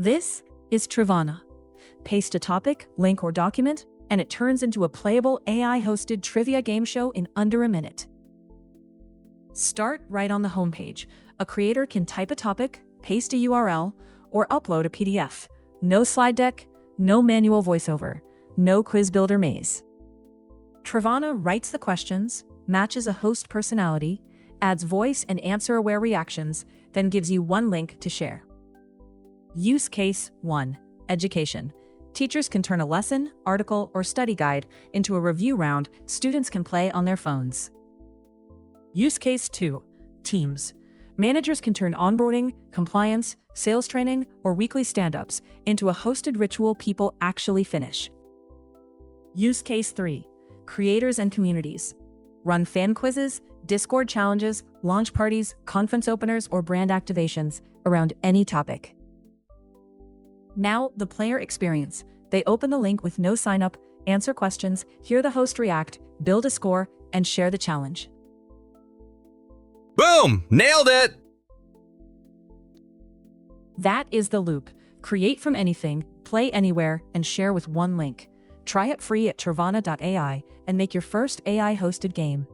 This is Trivana. Paste a topic, link, or document, and it turns into a playable AI-hosted trivia game show in under a minute. Start right on the homepage. A creator can type a topic, paste a URL, or upload a PDF. No slide deck, no manual voiceover, no quiz builder maze. Trivana writes the questions, matches a host personality, adds voice and answer-aware reactions, then gives you one link to share. Use Case 1. Education. Teachers can turn a lesson, article, or study guide into a review round students can play on their phones. Use Case 2. Teams. Managers can turn onboarding, compliance, sales training, or weekly stand-ups into a hosted ritual people actually finish. Use Case 3. Creators and communities. Run fan quizzes, Discord challenges, launch parties, conference openers, or brand activations around any topic. Now, the player experience. They open the link with no sign-up, answer questions, hear the host react, build a score, and share the challenge. Boom! Nailed it! That is the loop. Create from anything, play anywhere, and share with one link. Try it free at trivana.ai and make your first AI-hosted game.